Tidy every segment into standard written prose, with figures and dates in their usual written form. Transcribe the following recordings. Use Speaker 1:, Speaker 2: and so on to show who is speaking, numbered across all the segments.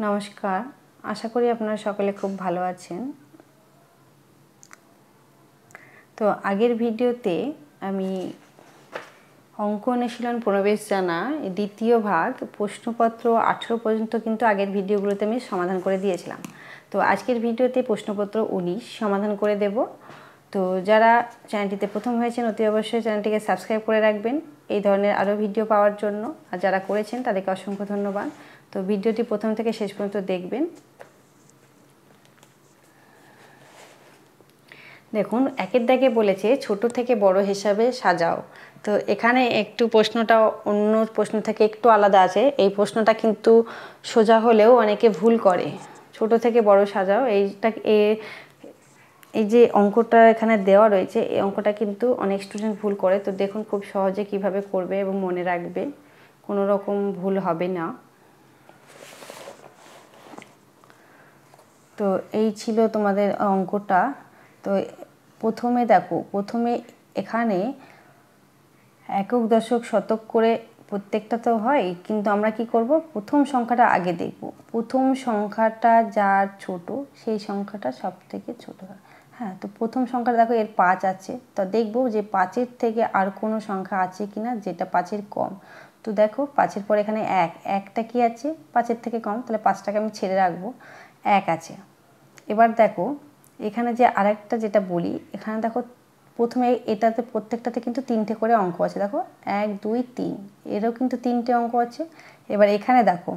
Speaker 1: নমস্কার, আশা করি আপনারা সকলে খুব ভালো আছেন। তো আগের ভিডিওতে আমি অঙ্ক অনুশীলন প্রবেশ জানা দ্বিতীয় ভাগ প্রশ্নপত্র 18 পর্যন্ত কিন্তু আগের ভিডিওগুলোতে আমি সমাধান করে দিয়েছিলাম। তো আজকের ভিডিওতে প্রশ্নপত্র 19 সমাধান করে দেব। তো যারা চ্যানেলটিতে প্রথম হয়েছেন অতি অবশ্যই চ্যানেলটিকে সাবস্ক্রাইব করে রাখবেন এই ধরনের আরও ভিডিও পাওয়ার জন্য। আর যারা করেছেন তাদেরকে অসংখ্য ধন্যবাদ। তো ভিডিওটি প্রথম থেকে শেষ পর্যন্ত দেখবেন। দেখুন, একের দাগে বলেছে ছোট থেকে বড় হিসাবে সাজাও। তো এখানে একটু প্রশ্নটা অন্য প্রশ্ন থেকে একটু আলাদা আছে। এই প্রশ্নটা কিন্তু সোজা হলেও অনেকে ভুল করে। ছোট থেকে বড় সাজাও, এই যে অঙ্কটা এখানে দেওয়া রয়েছে, এই অঙ্কটা কিন্তু অনেক স্টুডেন্ট ভুল করে। তো দেখুন খুব সহজে কিভাবে করবে এবং মনে রাখবে, কোনো রকম ভুল হবে না। তো এই ছিল তোমাদের অঙ্কটা। তো প্রথমে দেখো, প্রথমে এখানে একক দশক শতক করে প্রত্যেকটা তো হয়, কিন্তু আমরা কি করব, প্রথম সংখ্যাটা আগে দেখব। প্রথম সংখ্যাটা যার ছোট সেই সংখ্যাটা সব থেকে ছোট হয়। হ্যাঁ, তো প্রথম সংখ্যাটা দেখো এর 5 আছে, তো দেখব যে 5-এর থেকে আর কোনো সংখ্যা আছে কিনা যেটা 5-এর কম। তো দেখো 5-এর পর এখানে একটা কি আছে 5-এর থেকে কম, তাহলে 5টাকে আমি ছেড়ে রাখবো, 1 আছে। এবার দেখো এখানে যে আরেকটা যেটা বলি, এখানে দেখো প্রথমে এটাতে প্রত্যেকটাতে কিন্তু 3টে করে অঙ্ক আছে। দেখো 1 2 3, এরও কিন্তু 3টে অঙ্ক আছে। এবার এখানে দেখো,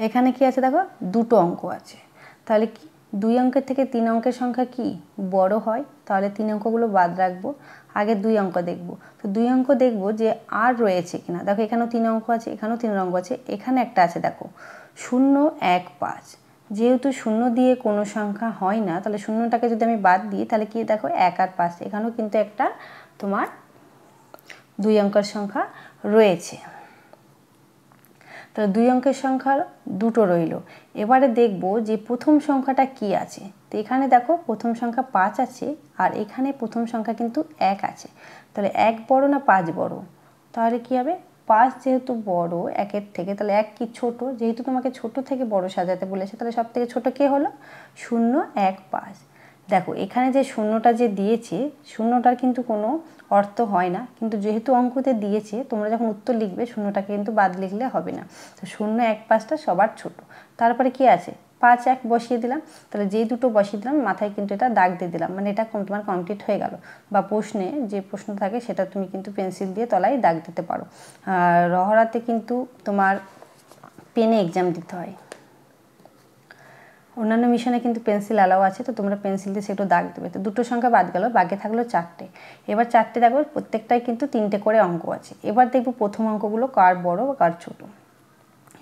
Speaker 1: এখানে কি আছে দেখো, 2টো অঙ্ক আছে। তাহলে কি 2 অঙ্কের থেকে 3 অঙ্কের সংখ্যা কি বড় হয়? তাহলে 3 অঙ্কগুলো বাদ রাখবো, আগে 2 অঙ্ক দেখব। তো 2 অঙ্ক দেখব যে আর রয়েছে কিনা। দেখো এখানেও 3 অঙ্ক আছে, এখানেও 3 অঙ্ক আছে, এখানে একটা আছে দেখো 0 1 5। যেহেতু 0 দিয়ে কোনো সংখ্যা হয় না, তাহলে শূন্যটাকে যদি আমি বাদ দিই তাহলে কি দেখো 1 আর 5, এখানেও কিন্তু একটা তোমার 2 অঙ্কের সংখ্যা রয়েছে। তাহলে 2 অঙ্কের সংখ্যা 2টো রইল। এবারে দেখব যে প্রথম সংখ্যাটা কি আছে। তো এখানে দেখো প্রথম সংখ্যা 5 আছে, আর এখানে প্রথম সংখ্যা কিন্তু 1 আছে। তাহলে 1 বড় না 5 বড়? তাহলে কি হবে, 5 যেহেতু বড় 1-এর থেকে, তাহলে 1 কি ছোট? যেহেতু তোমাকে ছোট থেকে বড় সাজাতে বলেছে, তাহলে সব থেকে ছোট কে হলো? 0 1 5। দেখো এখানে যে শূন্যটা যে দিয়েছে, শূন্যটার কিন্তু কোনো অর্থ হয় না, কিন্তু যেহেতু অঙ্কতে দিয়েছে তোমরা যখন উত্তর লিখবে শূন্যটাকে কিন্তু বাদ লিখলে হবে না। তো 0 1 5টা সবার ছোট। তারপরে কি আছে 5 1 বসিয়ে দিলাম। তাহলে যেই দুটো বসিয়ে দিলাম মাথায় কিন্তু এটা দাগ দিয়ে দিলাম, মানে এটা তোমার কমপ্লিট হয়ে গেল। বা প্রশ্নে যে প্রশ্ন থাকে সেটা তুমি কিন্তু পেন্সিল দিয়ে তলায় দাগ দিতে পারো। আর রহরাতে কিন্তু তোমার পেনে এক্সাম দিতে হয়। অন্যান্য মিশনে কিন্তু পেন্সিল অ্যালাও আছে, তো তোমরা পেন্সিল দিয়ে সেটা দাগ দেবে। তো দুটো সংখ্যা বাদ গেল, বাকি থাকলো 4টে। এবার 4টে দেখো প্রত্যেকটাই কিন্তু 3টে করে অঙ্ক আছে। এবার দেখবো প্রথম অঙ্কগুলো কার বড় বা কার ছোট।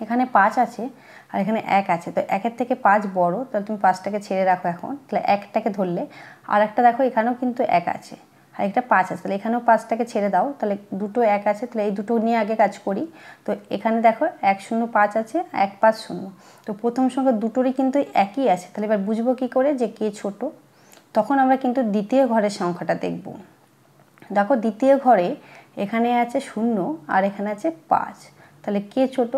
Speaker 1: এখানে 5 আছে আর এখানে 1 আছে, তো 1-এর থেকে 5 বড়, তাহলে তুমি 5টাকে ছেড়ে রাখো এখন। তাহলে 1টাকে ধরলে, আর একটা দেখো এখানেও কিন্তু 1 আছে আর একটা 5 আছে, তাহলে এখানেও 5টাকে ছেড়ে দাও। তাহলে দুটো 1 আছে, তাহলে এই দুটো নিয়ে আগে কাজ করি। তো এখানে দেখো 1 0 5 আছে, 1 5 0। তো প্রথম সংখ্যা দুটোরই কিন্তু একই আছে। তাহলে এবার বুঝবো কী করে যে কে ছোট? তখন আমরা কিন্তু দ্বিতীয় ঘরের সংখ্যাটা দেখব। দেখো দ্বিতীয় ঘরে এখানে আছে 0 আর এখানে আছে 5। তাহলে কে ছোট?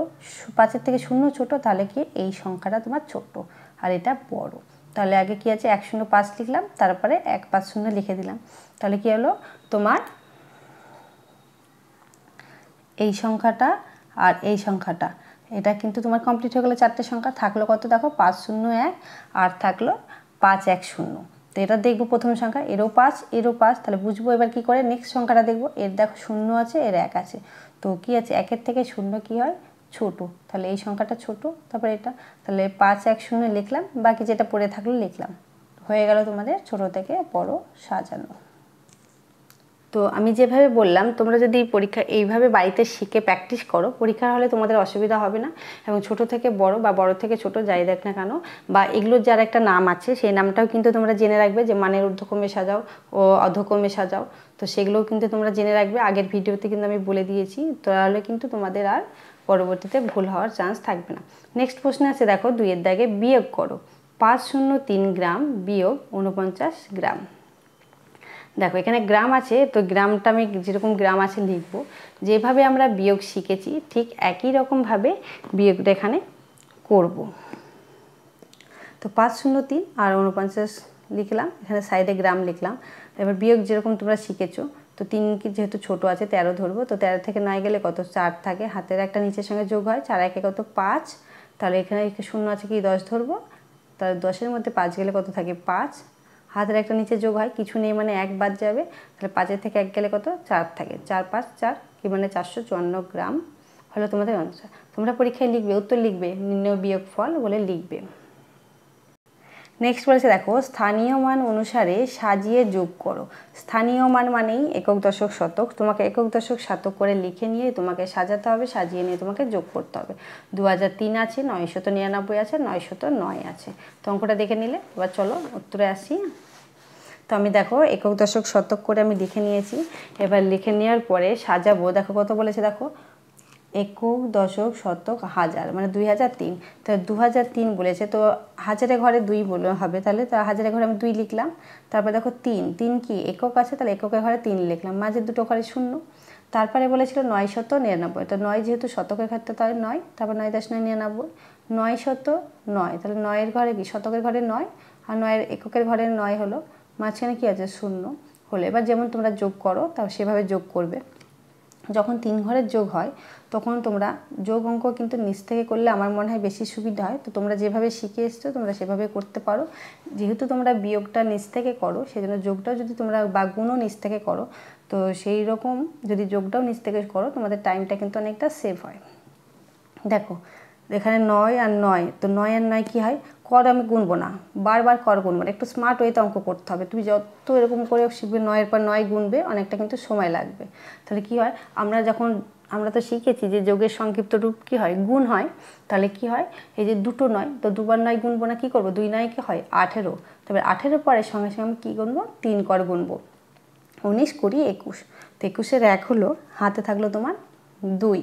Speaker 1: 5-এর থেকে 0 ছোট, তাহলে কি এই সংখ্যাটা তোমার ছোট আর এটা বড়। তাহলে আগে কি আছে 1 0 5 লিখলাম, তারপরে 1 5 0 লিখে দিলাম। তাহলে কি হলো তোমার এই সংখ্যাটা আর এই সংখ্যাটা, এটা কিন্তু তোমার কমপ্লিট হয়ে গেলো। 4টে সংখ্যা থাকলো কত দেখো 5 0 1 আর থাকলো 5 1 0। তো এটা দেখবো প্রথম সংখ্যা, এরও 5 এরও 5। তাহলে বুঝবো এবার কি করে নেক্সট সংখ্যাটা দেখবো। এর দেখো 0 আছে, এর 1 আছে, তো কি আছে 1-এর থেকে 0 কি হয় ছোট, তাহলে এই সংখ্যাটা ছোট। তারপরে এটা, তাহলে 5 1 0 লিখলাম, বাকি যেটা পড়ে থাকলো লিখলাম। হয়ে গেল তোমাদের ছোট থেকে বড় সাজানো। তো আমি যেভাবে বললাম তোমরা যদি পরীক্ষা এইভাবে বাড়িতে শিখে প্র্যাকটিস করো, পরীক্ষার হলে তোমাদের অসুবিধা হবে না। এবং ছোট থেকে বড় বা বড় থেকে ছোট যাই দেখ না কেন, বা এগুলোর যার একটা নাম আছে সেই নামটাও কিন্তু তোমরা জেনে রাখবে, যে মানের ঊর্ধ্বক্রমে সাজাও ও অধক্রমে সাজাও। তো সেগুলোও কিন্তু তোমরা জেনে রাখবে, আগের ভিডিওতে কিন্তু আমি বলে দিয়েছি। তাহলে কিন্তু তোমাদের আর পরবর্তীতে ভুল হওয়ার চান্স থাকবে না। নেক্সট প্রশ্ন আছে দেখো 2-এর দাগে বিয়োগ করো 5 0 3 গ্রাম বিয়োগ 49 গ্রাম। দেখো এখানে গ্রাম আছে, তো গ্রামটা আমি যেরকম গ্রাম আছে লিখবো। যেভাবে আমরা বিয়োগ শিখেছি ঠিক একই রকমভাবে বিয়োগটা এখানে করব। তো 503 আর 49 লিখলাম, এখানে সাইডে গ্রাম লিখলাম। এবার বিয়োগ যেরকম তোমরা শিখেছো, তো 3 কি যেহেতু ছোট আছে 13 ধরবো, তো 13 থেকে 9 গেলে কত 4 থাকে, হাতের একটা নিচের সঙ্গে যোগ হয়, 4 একে কত 5, তাহলে এখানে শূন্য আছে কি 10 ধরবো, তাহলে 10-এর মধ্যে 5 গেলে কত থাকে 5, হাতের একটা নিচে যোগ হয়, কিছু নেই মানে 1 বাদ যাবে, তাহলে 5-এর থেকে 1 গেলে কত 4 থাকে, 4 5 4 কি মানে 454 গ্রাম হলো তোমাদের আনসার। তোমরা পরীক্ষায় লিখবে, উত্তর লিখবে, নির্ণয় বিয়োগ ফল বলে লিখবে। নেক্সট বলেছে দেখো, স্থানীয় মান অনুসারে সাজিয়ে যোগ করো। স্থানীয় মান মানেই একক দশক শতক, তোমাকে একক দশক শতক করে লিখে নিয়ে তোমাকে সাজাতে হবে, সাজিয়ে নিয়ে তোমাকে যোগ করতে হবে। 2003 আছে, 999 আছে, 909 আছে। তো অঙ্কটা দেখে নিলে, এবার চলো উত্তরে আসি। তো আমি দেখো একক দশক শতক করে আমি লিখে নিয়েছি। এবার লিখে নেওয়ার পরে সাজাবো, দেখো কত বলেছে দেখো, একক দশক শতক হাজার মানে 2003, তো 2003 বলেছে, তো হাজারের ঘরে 2 বলে হবে, তাহলে তো হাজারের ঘরে আমি 2 লিখলাম। তারপর দেখো 3 কি একক আছে, তাহলে এককের ঘরে 3 লিখলাম, মাঝে দুটো ঘরে 0। তারপরে বলেছিল 999, তো 9 যেহেতু শতকের ক্ষেত্রে তাহলে 9, তারপর 9×9 99, 909, তাহলে 9-এর ঘরে কি শতকের ঘরে 9, আর 9-এর এককের ঘরে 9 হলো, মাঝখানে কি আছে 0 হলো। এবার যেমন তোমরা যোগ করো তাও সেভাবে যোগ করবে। যখন 3 ঘরের যোগ হয় তখন তোমরা যোগ অঙ্ক কিন্তু নিচ থেকে করলে আমার মনে হয় বেশি সুবিধা হয়। তো তোমরা যেভাবে শিখে এসছো তোমরা সেভাবে করতে পারো। যেহেতু তোমরা বিয়োগটা নিচ থেকে করো, সেজন্য যোগটাও যদি তোমরা বা গুণও নিচ থেকে করো, তো সেই রকম যদি যোগটাও নিচ থেকে করো তোমাদের টাইমটা কিন্তু অনেকটা সেভ হয়। দেখো এখানে 9 আর 9, তো 9 আর 9 কী হয়, কর আমি গুনবো না, বারবার কর গুনবো না, একটু স্মার্ট ওয়েতে অঙ্ক করতে হবে। তুমি যত এরকম করে শিখবে 9-এর পর 9 গুনবে, অনেকটা কিন্তু সময় লাগবে। তাহলে কি হয়, আমরা তো শিখেছি যে যোগের সংক্ষিপ্ত রূপ কি হয়, গুণ হয়। তাহলে কি হয়, এই যে দুটো 9, তো দুবার 9 গুনবো না, কী করবো, 2 9 কি হয় 18, তবে 18 পরে সঙ্গে সঙ্গে আমি কী গুনবো, 3 কর গুনবো, 19 20 21, তো 21-এর 1 হলো, হাতে থাকলো তোমার 2।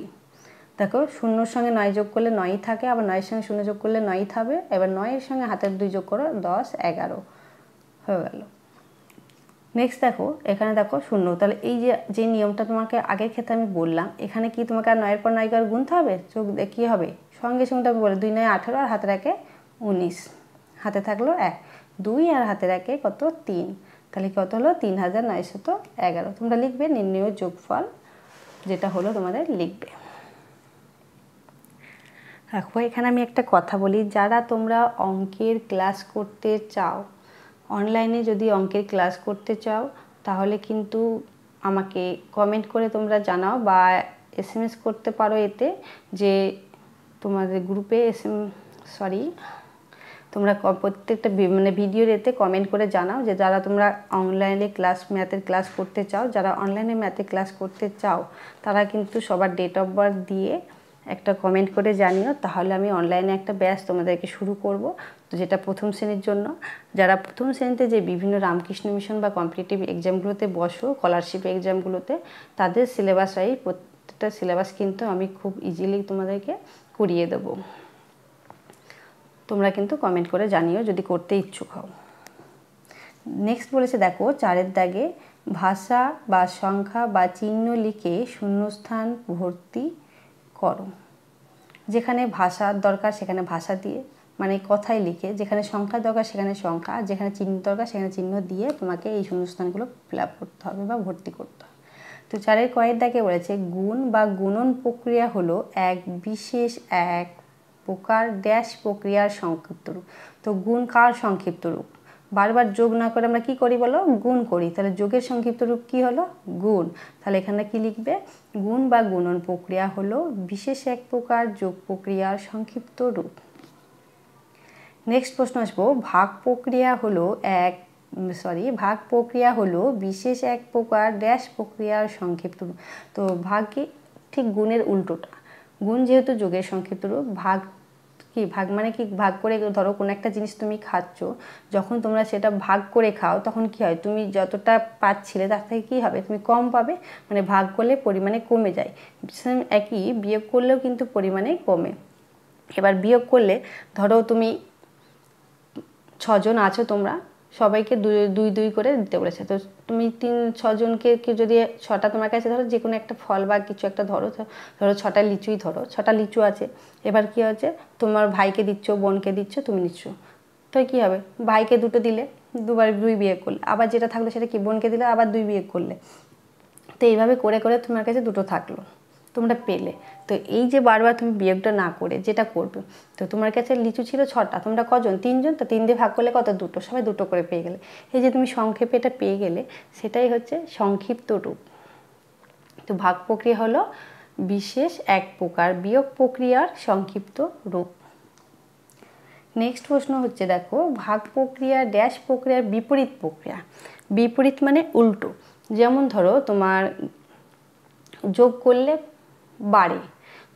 Speaker 1: দেখো 0-র সঙ্গে 9 যোগ করলে 9ই থাকে, আবার 9-এর সঙ্গে 0 যোগ করলে 9ই থাকবে। এবার 9-এর সঙ্গে হাতের 2 যোগ করো, 10 11 হয়ে গেল। নেক্সট দেখো এখানে দেখো 0, তাহলে এই যে নিয়মটা তোমাকে আগের ক্ষেত্রে আমি বললাম, এখানে কি তোমাকে আর 9-এর পর 9 গুনতে হবে, যোগ কী হবে সঙ্গে সঙ্গে আমি বলে 2 9 18 আর হাতের 1 19, হাতে থাকলো 1 2 আর হাতের 1 কত 3, তাহলে কত হলো 3911। তোমরা লিখবে নির্ণয় যোগফল, যেটা হলো তোমাদের লিখবে। দেখো এখানে আমি একটা কথা বলি, যারা তোমরা অঙ্কের ক্লাস করতে চাও, অনলাইনে যদি অঙ্কের ক্লাস করতে চাও, তাহলে কিন্তু আমাকে কমেন্ট করে তোমরা জানাও বা SMS করতে পারো এতে, যে তোমাদের গ্রুপে তোমরা প্রত্যেকটা মানে ভিডিওর এতে কমেন্ট করে জানাও যে যারা তোমরা অনলাইনে ম্যাথের ক্লাস করতে চাও। যারা অনলাইনে ম্যাথের ক্লাস করতে চাও তারা কিন্তু সবার ডেট অফ বার্থ দিয়ে একটা কমেন্ট করে জানিও, তাহলে আমি অনলাইনে একটা ব্যাচ তোমাদেরকে শুরু করব। তো যেটা প্রথম শ্রেণীর জন্য, যারা প্রথম শ্রেণীতে যে বিভিন্ন রামকৃষ্ণ মিশন বা কম্পিটিটিভ এক্সামগুলোতে বসো, স্কলারশিপ এক্সামগুলোতে, তাদের সিলেবাস প্রত্যেকটা সিলেবাস কিন্তু আমি খুব ইজিলি তোমাদেরকে করিয়ে দেবো। তোমরা কিন্তু কমেন্ট করে জানিও যদি করতে ইচ্ছুক হও। নেক্সট বলেছে দেখো 4-এর দাগে ভাষা বা সংখ্যা বা চিহ্ন লিখে শূন্যস্থান ভর্তি করো। যেখানে ভাষার দরকার সেখানে ভাষা দিয়ে, মানে কথাই লিখে, যেখানে সংখ্যার দরকার সেখানে সংখ্যা, যেখানে চিহ্ন দরকার সেখানে চিহ্ন দিয়ে তোমাকে এই শূন্যস্থানগুলো ফিল আপ করতে হবে বা ভর্তি করতে হবে। তো 4-এর কয়ের দাগে বলেছে গুণ বা গুণন প্রক্রিয়া হলো এক বিশেষ এক প্রকার ড্যাশ প্রক্রিয়ার সংক্ষিপ্ত রূপ। তো গুণ কার সংক্ষিপ্ত রূপ, বারবার যোগ না করে আমরা কি করি বলো, গুণ করি। তাহলে যোগের সংক্ষিপ্ত রূপ কি হলো, গুণ। তাহলে এখানে কি লিখবে, গুণ বা গুণন প্রক্রিয়া হলো বিশেষ এক প্রকার যোগ প্রক্রিয়ার সংক্ষিপ্ত রূপ। নেক্সট প্রশ্ন আসবো, ভাগ প্রক্রিয়া হলো বিশেষ এক প্রকার ড্যাশ প্রক্রিয়ার সংক্ষিপ্ত রূপ। তো ভাগ কি, ঠিক গুণের উল্টোটা। গুণ যেহেতু যোগের সংক্ষিপ্ত রূপ, ভাগ মানে কি, ভাগ করে, ধরো কোনো একটা জিনিস তুমি খাচ্ছ, যখন তোমরা সেটা ভাগ করে খাও তখন কি হয়, তুমি যতটা পাচ্ছিলে তার থেকে কী হবে, তুমি কম পাবে, মানে ভাগ করলে পরিমাণে কমে যায়। একই বিয়োগ করলেও কিন্তু পরিমাণে কমে। এবার বিয়োগ করলে ধরো তুমি 6 জন আছো তোমরা, সবাইকে দুই দুই করে দিতে বলেছে। তো তুমি 3-6 জনকে যদি 6টা তোমার কাছে ধরো, যে কোনো একটা ফল বা কিছু একটা ধরো, 6টা লিচুই ধরো, 6টা লিচু আছে। এবার কী হচ্ছে, তোমার ভাইকে দিচ্ছ, বোনকে দিচ্ছ, তুমি নিচ্ছ। তো কী হবে, ভাইকে 2টো দিলে, 2বার 2 বিয়োগ করলে, আবার যেটা থাকলো সেটা কি বোনকে দিলে, আবার 2 বিয়োগ করলে। তো এইভাবে করে করে তোমার কাছে 2টো থাকলো, তোমরা পেলে। তো এই যে বারবার তুমি বিয়োগটা না করে যেটা করবে, তো তোমার কাছে লিচু ছিল 6টা, তোমরা কজন, 3 জন, তো 3 দিয়ে ভাগ করলে কত, 2টো, সবাই 2টো করে পেয়ে গেলে। এই যে তুমি সংক্ষেপে এটা পেয়ে গেলে, সেটাই হচ্ছে সংক্ষিপ্ত রূপ। তো ভাগ প্রক্রিয়া হলো বিশেষ এক প্রকার বিয়োগ প্রক্রিয়ার সংক্ষিপ্ত রূপ। নেক্সট প্রশ্ন হচ্ছে, দেখো, ভাগ প্রক্রিয়া ড্যাশ প্রক্রিয়ার বিপরীত প্রক্রিয়া। বিপরীত মানে উল্টো। যেমন ধরো, তোমার যোগ করলে বাড়ে,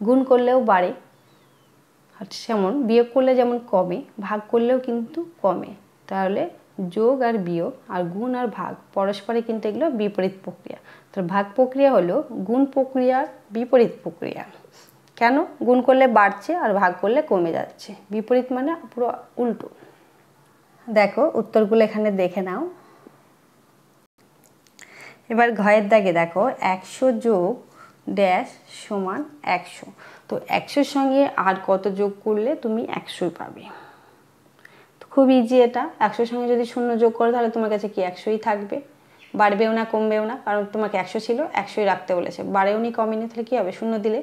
Speaker 1: গুণ করলেও বাড়ে, আর যেমন বিয়োগ করলে যেমন কমে, ভাগ করলেও কিন্তু কমে। তাহলে যোগ আর বিয়োগ আর গুণ আর ভাগ পরস্পরে কিন্তু এগুলো বিপরীত প্রক্রিয়া। তো ভাগ প্রক্রিয়া হলো গুণ প্রক্রিয়ার বিপরীত প্রক্রিয়া। কেন, গুণ করলে বাড়ছে আর ভাগ করলে কমে যাচ্ছে, বিপরীত মানে পুরো উল্টো। দেখো উত্তরগুলো এখানে দেখে নাও। এবার ঘয়ের দাগে দেখো, 100 যোগ ড্যাশ সমান 100। তো 100-র সঙ্গে আর কত যোগ করলে তুমি 100 পাবে। তো খুব ইজি এটা। 100-র সঙ্গে যদি 0 যোগ করো তাহলে তোমার কাছে কি 100ই থাকবে, বাড়বেও না কমবেও না, কারণ তোমাকে 100 ছিল, 100ই রাখতে বলেছে, বাড়েও নি কমেনি, তাহলে কী হবে, 0 দিলে।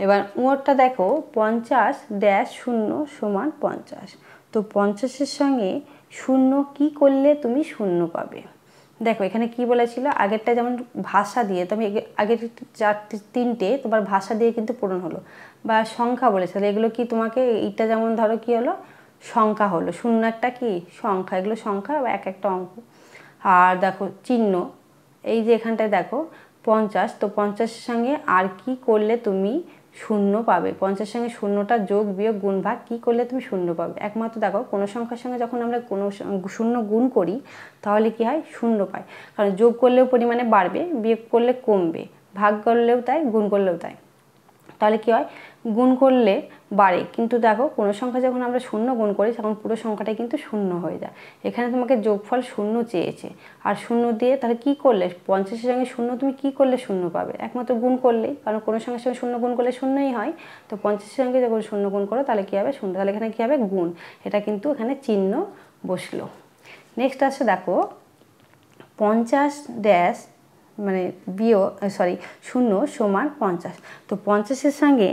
Speaker 1: এবার উঁয়োরটা দেখো, 50 ড্যাশ 0 সমান 50। তো 50-এর সঙ্গে 0 কী করলে তুমি 0 পাবে। দেখো এখানে কি বলেছিল, আগেরটা যেমন ভাষা দিয়ে, তুমি আগের 3টে তোমার ভাষা দিয়ে কিন্তু পূরণ হলো, বা সংখ্যা বলেছে, তাহলে এগুলো কি তোমাকে, এইটা যেমন ধরো কি হলো, সংখ্যা হলো, 0 একটা কি সংখ্যা, এগুলো সংখ্যা বা এক একটা অঙ্ক। আর দেখো চিহ্ন, এই যে এখানটায় দেখো 50, তো 50-এর সঙ্গে আর কি করলে তুমি 0 পাবে, 50-এর সঙ্গে 0টা যোগ বিয়োগ গুণ ভাগ কী করলে তুমি 0 পাবে। একমাত্র দেখো কোনো সংখ্যার সঙ্গে যখন আমরা কোনো 0 গুণ করি তাহলে কি হয়, 0 পাই, কারণ যোগ করলেও পরিমাণে বাড়বে, বিয়োগ করলে কমবে, ভাগ করলেও তাই, গুণ করলেও তাই। তাহলে কি হয়, গুণ করলে বাড়ে, কিন্তু দেখো কোনো সংখ্যা যখন আমরা 0 গুণ করি তখন পুরো সংখ্যাটাই কিন্তু 0 হয়ে যায়। এখানে তোমাকে যোগফল 0 চেয়েছে, আর 0 দিয়ে তাহলে কি করলে, 50-এর সঙ্গে 0 তুমি কি করলে 0 পাবে, একমাত্র গুণ করলেই, কারণ কোনো সংখ্যার সঙ্গে 0 গুণ করলে 0ই হয়। তো 50-এর সঙ্গে যখন 0 গুণ করো তাহলে কী হবে, 0, তাহলে এখানে কী হবে, গুণ, এটা কিন্তু এখানে চিহ্ন বসলো। নেক্সট আসছে দেখো, 50 ড্যাশ মানে বিয়োগ 0 সমান 50। তো 50-এর সঙ্গে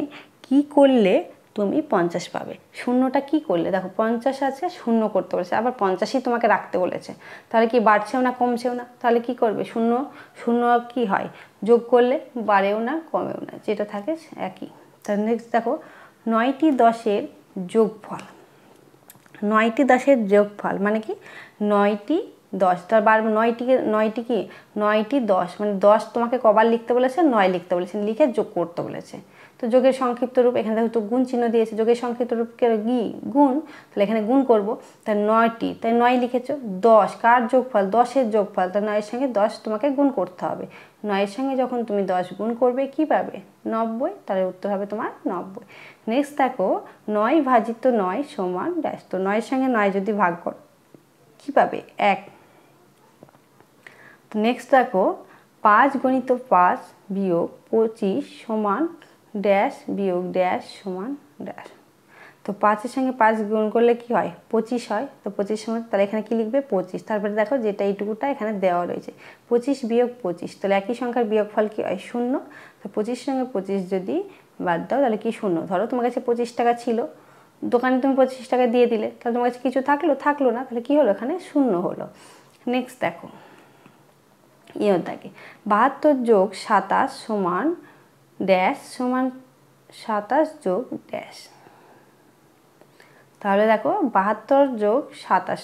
Speaker 1: কি করলে তুমি 50 পাবে, 0টা কি করলে, দেখো 50 আছে, 0 করতে বলেছে, আবার 50ই তোমাকে রাখতে বলেছে, তাহলে কি বাড়ছেও না কমছেও না, তাহলে কি করবে, 0 কি হয়, যোগ করলে বাড়েও না কমেও না, যেটা থাকে একই। তাহলে নেক্সট দেখো, 9টি 10-এর যোগফল। 9টি 10-এর যোগফল মানে কি, 9টি 10, তার 9টি কি, 9টি 10 মানে 10 তোমাকে কবার লিখতে বলেছে, 9 লিখতে বলেছে, লিখে যোগ করতে বলেছে। তো যোগের সংক্ষিপ্ত রূপ, এখানে দেখো তো গুণ চিহ্ন দিয়েছে, যোগের সংক্ষিপ্ত রূপ গুণ, তাহলে এখানে গুণ করব, তাই 9টি, তাই 9 লিখেছো। 10 কার যোগফল, 10-এর যোগফল, তাই 9-এর সঙ্গে 10 তোমাকে গুণ করতে হবে, 9-এর সঙ্গে যখন তুমি 10 গুণ করবে কি পাবে, 90, তাহলে উত্তর হবে তোমার 90। নেক্সট দেখো, 9 ভাজিত 9 সমান ড্যাশ। তো 9-এর সঙ্গে 9 যদি ভাগ করো কী পাবে, 1। তো নেক্সট দেখো, 5 গণিত 5 বিয়োগ 25 সমান ড্যাশ বিয়োগ ড্যাশ সমান ড্যাশ। তো 5-এর সঙ্গে 5 গুণ করলে কি হয়, 25 হয়। তো 25 সমান, তাহলে এখানে কি লিখবে, 25। তারপরে দেখো যেটা এইটুকুটা এখানে দেওয়া রয়েছে, 25 বিয়োগ 25, তাহলে একই সংখ্যার বিয়োগফল কি হয়, 0। তো 25-এর সঙ্গে 25 যদি বাদ দাও তাহলে কি 0। ধরো তোমার কাছে 25 টাকা ছিল, দোকানে তুমি 25 টাকা দিয়ে দিলে, তাহলে তোমার কাছে কিছু থাকলো না, তাহলে কি হলো, এখানে 0 হলো। নেক্সট দেখো, থাকে 72 যোগ 27 সমান ড্যাশ সমান 27 যোগ ড্যাশ। তাহলে দেখো 72 যোগ 27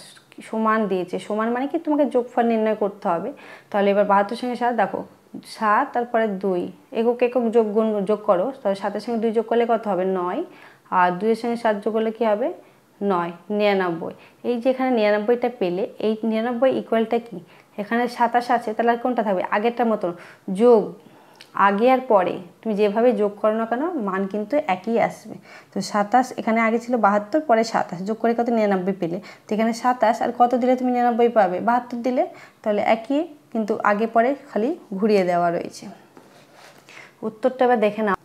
Speaker 1: সমান দিয়েছে, সমান মানে কি তোমাকে যোগফল নির্ণয় করতে হবে। তাহলে এবার 72-এর সঙ্গে 7 দেখো, 7 তারপরে 2 একক একক যোগ করো, তাহলে 7-এর সঙ্গে 2 যোগ করলে কত হবে, 9, আর 2-এর সঙ্গে 7 যোগ করলে কী হবে, 9, 99। এই যে এখানে 99টা পেলে, এই 99 ইকুয়ালটা কি, এখানে 27 আছে, তাহলে আর কোনটা থাকবে, আগেরটার মতন যোগ, আগে আর পরে তুমি যেভাবে যোগ করো না কেন মান কিন্তু একই আসবে। তো 27 এখানে আগে ছিল 72, পরে 27, যোগ করে কত 99 পেলে। তো এখানে 27 আর কত দিলে তুমি 99 পাবে, 72 দিলে, তাহলে একই, কিন্তু আগে পরে খালি ঘুরিয়ে দেওয়া রয়েছে। উত্তরটা এবার দেখে নাও।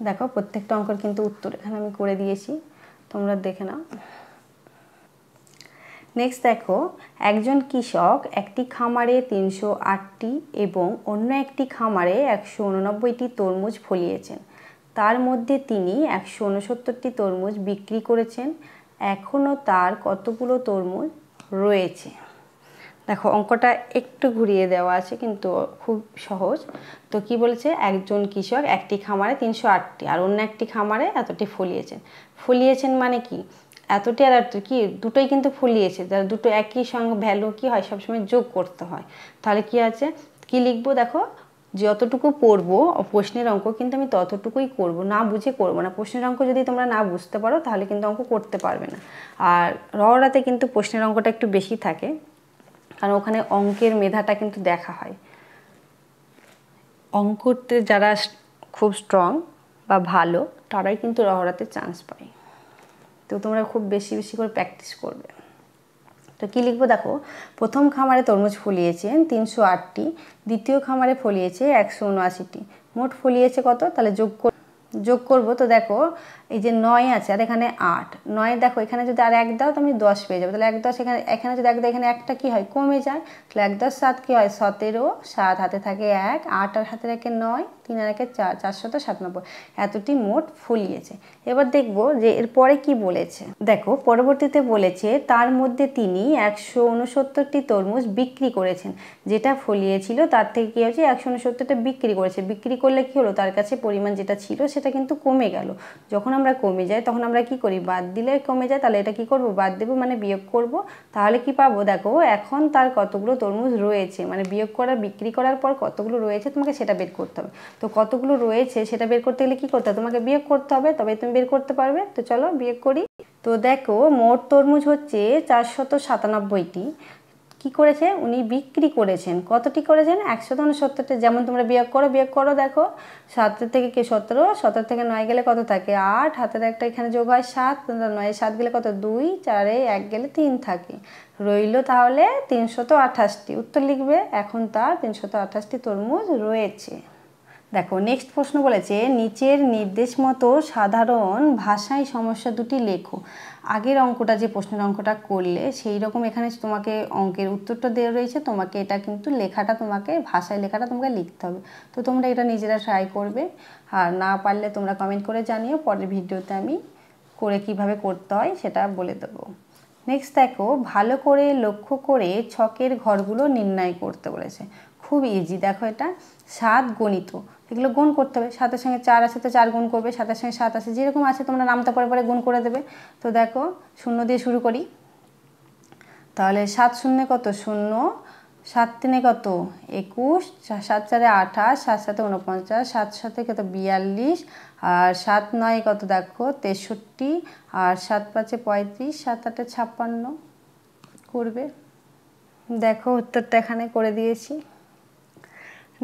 Speaker 1: দেখো প্রত্যেকটা অঙ্কের কিন্তু উত্তর এখানে আমি করে দিয়েছি, তোমরা দেখে নাও। নেক্সট দেখো, একজন কৃষক একটি খামারে 308টি এবং অন্য একটি খামারে 189টি তরমুজ ফলিয়েছেন। তার মধ্যে তিনি 169টি তরমুজ বিক্রি করেছেন। এখনও তার কতগুলো তরমুজ রয়েছে? দেখো অঙ্কটা একটু ঘুরিয়ে দেওয়া আছে কিন্তু খুব সহজ। তো কি বলেছে, একজন কৃষক একটি খামারে 308টি আর অন্য একটি খামারে এতটি ফলিয়েছেন মানে কি, এতটি আর এতটি কি দুটোই কিন্তু ফলিয়েছে, যারা দুটো একই সঙ্গে ভ্যালু কি হয় সবসময় যোগ করতে হয়। তাহলে কি আছে, কি লিখবো, দেখো যতটুকু পড়বো প্রশ্নের অঙ্ক কিন্তু আমি ততটুকুই করব, না বুঝে করব না। প্রশ্নের অঙ্ক যদি তোমরা না বুঝতে পারো তাহলে কিন্তু অঙ্ক করতে পারবে না। আর ররাতে কিন্তু প্রশ্নের অঙ্কটা একটু বেশি থাকে, কারণ ওখানে অঙ্কের মেধাটা কিন্তু দেখা হয়। অঙ্কতে যারা খুব স্ট্রং বা ভালো তারাই কিন্তু রহরাতে চান্স পায়। তো তোমরা খুব বেশি বেশি করে প্র্যাকটিস করবে। তো কী লিখবো, দেখো প্রথম খামারে তরমুজ ফলিয়েছেন 308টি, দ্বিতীয় খামারে ফলিয়েছে 179টি, মোট ফলিয়েছে কত, তাহলে যোগ করব। তো দেখো এই যে 9 আছে আর এখানে 8, 9 দেখো এখানে যদি আর 1 দাও তো আমি 10 পেয়ে যাবো। তাহলে 1 10 এখানে যদি 1 দাও এখানে একটা কি হয়, কমে যায়। তাহলে 1 10 7 কি হয়, 17, 7 হাতে থাকে 1, 8 আর হাতে থাকে 9, 3 আর 1 4, 497, এতটি মোট ফলিয়েছে। এবার দেখবো যে এরপরে কি বলেছে। দেখো পরবর্তীতে বলেছে তার মধ্যে তিনি 169টি তরমুজ বিক্রি করেছেন, যেটা ফলিয়েছিল তার থেকে কি হয়েছে 169টা বিক্রি করেছে। বিক্রি করলে কি হলো, তার কাছে পরিমাণ যেটা ছিল সেটা কিন্তু কমে গেল। যখন আমরা কমে যাই তখন আমরা কি করি, বাদ দিলে কমে যায়, তাহলে এটা কি করব, বাদ দেবো মানে বিয়োগ করব। তাহলে কি পাবো, দেখো এখন তার কতগুলো তরমুজ রয়েছে, মানে বিয়োগ করার বিক্রি করার পর কতগুলো রয়েছে তোমাকে সেটা বের করতে হবে। তো কতগুলো রয়েছে সেটা বের করতে গেলে কি করতে হবে, তোমাকে বিয়োগ করতে হবে, তবে তুমি বের করতে পারবে। তো চলো বিয়োগ করি। তো দেখো মোট তরমুজ হচ্ছে 497টি। কি করেছে, উনি বিক্রি করেছেন, কতটি করেছেন, 169টি। যেমন তোমরা বিয়োগ করো, দেখো 7 থেকে কি 17, 17 থেকে 9 গেলে কত থাকে 8, হাতের একটা এখানে যোগ হয় 7, 9 7 গেলে কত 2, 4 1 গেলে 3 থাকে, রইল তাহলে 328টি। উত্তর লিখবে, এখন তার 328টি তরমুজ রয়েছে। দেখো নেক্সট প্রশ্ন বলেছে নিচের নির্দেশ মতো সাধারণ ভাষায় সমস্যা দুটি লেখো। আগের অঙ্কটা যে প্রশ্নের অঙ্কটা করলে সেই রকম এখানে তোমাকে অঙ্কের উত্তরটা দেওয়া রয়েছে, তোমাকে এটা কিন্তু লেখাটা তোমাকে ভাষায় লেখাটা তোমাকে লিখতে হবে। তো তোমরা এটা নিজেরা ট্রাই করবে, আর না পারলে তোমরা কমেন্ট করে জানিও, পরের ভিডিওতে আমি করে কিভাবে করতে হয় সেটা বলে দেবো। নেক্সট দেখো ভালো করে লক্ষ্য করে ছকের ঘরগুলো নির্ণয় করতে বলেছে। খুব ইজি, দেখো এটা 7 গণিত, এগুলো গুণ করতে হবে। 7-এর সঙ্গে 4 আছে তো 4 গুণ করবে, 7-এর সঙ্গে 7 আছে, যেরকম আছে তোমরা নামটা পরে পরে গুণ করে দেবে। তো দেখো 0 দিয়ে শুরু করি, তাহলে 7 শূন্যে কত 0, 7 3 কত 21, 7 4 28, 7 7 49, 7 7 কত 42, আর 7 9 কত দেখো 63, আর 7 5 35, 7 8 56 করবে। দেখো উত্তরটা এখানে করে দিয়েছি।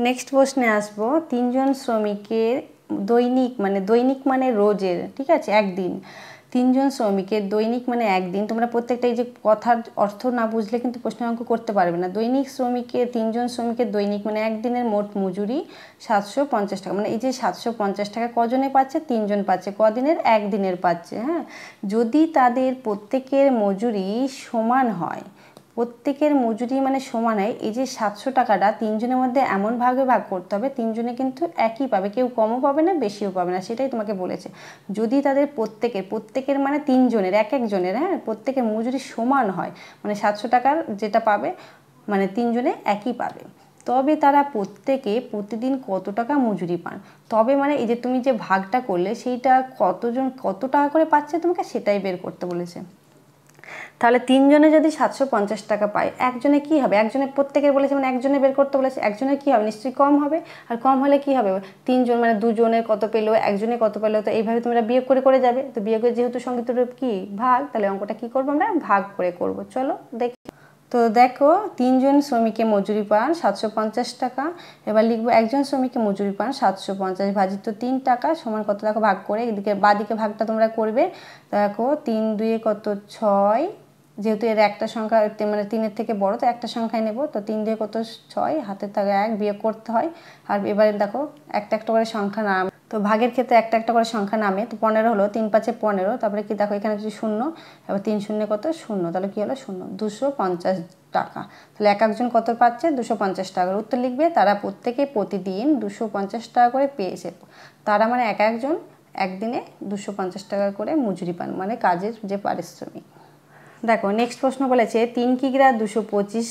Speaker 1: নেক্সট প্রশ্নে আসবো, 3 জন শ্রমিকের দৈনিক মানে রোজের, ঠিক আছে একদিন, 3 জন শ্রমিকের দৈনিক মানে একদিন। তোমরা প্রত্যেকটা এই যে কথার অর্থ না বুঝলে কিন্তু প্রশ্নের অঙ্ক করতে পারবে না। দৈনিক শ্রমিকের 3 জন শ্রমিকের দৈনিক মানে একদিনের মোট মজুরি 750 টাকা, মানে এই যে 750 টাকা কজনে পাচ্ছে, 3 জন পাচ্ছে, কদিনের, একদিনের পাচ্ছে। হ্যাঁ, যদি তাদের প্রত্যেকের মজুরি সমান হয়, প্রত্যেকের মজুরি মানে সমান হয়, এই যে 700 টাকাটা 3 জনের মধ্যে এমন ভাগে ভাগ করতে হবে 3 জনে কিন্তু একই পাবে, কেউ কমও পাবে না বেশিও পাবে না, সেটাই তোমাকে বলেছে। যদি তাদের প্রত্যেকের মানে 3 জনের এক একজনের, হ্যাঁ প্রত্যেকের মজুরি সমান হয়, মানে 700 টাকার যেটা পাবে মানে 3 জনে একই পাবে, তবে তারা প্রত্যেকে প্রতিদিন কত টাকা মজুরি পান। তবে মানে এই যে তুমি যে ভাগটা করলে সেইটা কতজন কত টাকা করে পাচ্ছে তোমাকে সেটাই বের করতে বলেছে। তাহলে 3 জনে যদি 750 টাকা পায়, একজনে কি হবে, একজনের প্রত্যেকের বলেছে মানে একজনে বের করতে বলেছে, একজনের কি হবে নিশ্চয়ই কম হবে, আর কম হলে কি হবে 3 জন মানে 2 জনের কত পেলো, একজনের কত পেলো, তো এইভাবে তোমরা বিয়োগ করে যাবে। তো বিয়োগের যেহেতু সংগীত রূপ কি ভাগ, তাহলে অঙ্কটা কি করবো আমরা ভাগ করে করব। চলো দেখি। তো দেখো 3 জন শ্রমিকে মজুরি পান 750 টাকা। এবার লিখবো একজন শ্রমিকে মজুরি পান 750 ভাজিত 3 টাকা সমান কত, দেখো ভাগ করে এদিকে বাদিকে ভাগটা তোমরা করবে। দেখো 3 2 কত 6, যেহেতু এর একটা সংখ্যা মানে 3-এর থেকে বড়, তো একটা সংখ্যায় নেব। তো 3 2 কত 6, হাতের থাকে 1 বিয়োগ করতে হয়। আর এবারে দেখো একটা একটা করে সংখ্যা নাম, তো ভাগের ক্ষেত্রে একটা একটা করে সংখ্যা নামে। তো 15 হলো, 3 5 15, তারপরে কি দেখো এখানে যদি 0, এবার 3 0 কত 0, তাহলে কি হলো 0, 250 টাকা। তাহলে এক একজন কত পাচ্ছে 250 টাকার উত্তর লিখবে। তারা প্রত্যেকে প্রতিদিন 250 টাকা করে পেয়েছে। তারা মানে এক একজন একদিনে 250 টাকা করে মজুরি পান, মানে কাজের যে পারিশ্রমিক। দেখো নেক্সট প্রশ্ন বলেছে 3 কিগ্রা 225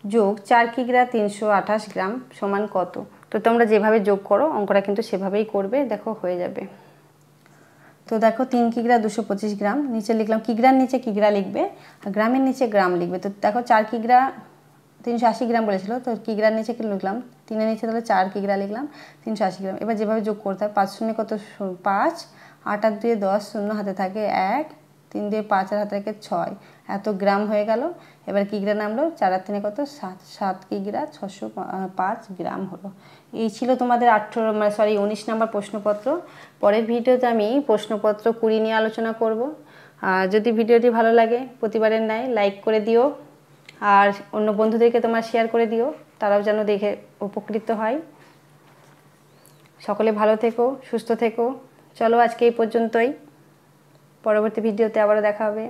Speaker 1: যোগ 4 কিগ্রা 328 গ্রাম সমান কত। তো তোমরা যেভাবে যোগ করো অঙ্কটা কিন্তু সেভাবেই করবে, দেখো হয়ে যাবে। তো দেখো 3 কিগ্রা 225 গ্রাম, নিচে লিখলাম কিগ্রার নিচে কিগ্রা লিখবে, আর গ্রামের নিচে গ্রাম লিখবে। তো দেখো 4 কিগ্রা 380 গ্রাম বলেছিল, তো কিগ্রার নিচে কি লিখলাম 3-এর নিচে, তাহলে 4 কিগ্রা লিখলাম 380 গ্রাম। এবার যেভাবে যোগ করতে হয় 5 0 কত 5, 8 আর 2 10, 0 হাতে থাকে 1, 3 2 5 আর হাতে থাকে 6, এত গ্রাম হয়ে গেল। এবার কিগ্রা নামলো 4 আর 3 কত 7, 7 কিগ্রা 605 গ্রাম হলো। এই ছিল তোমাদের 19 নম্বর প্রশ্নপত্র। পরের ভিডিওতে আমি প্রশ্নপত্র 20 নিয়ে আলোচনা করব। আর যদি ভিডিওটি ভালো লাগে প্রতিবারের ন্যায় লাইক করে দিও, আর অন্য বন্ধুদেরকে তোমার শেয়ার করে দিও, তারাও যেন দেখে উপকৃত হয়। সকলে ভালো থেকো, সুস্থ থেকো। চলো আজকে এই পর্যন্তই, পরবর্তী ভিডিওতে আবারও দেখা হবে।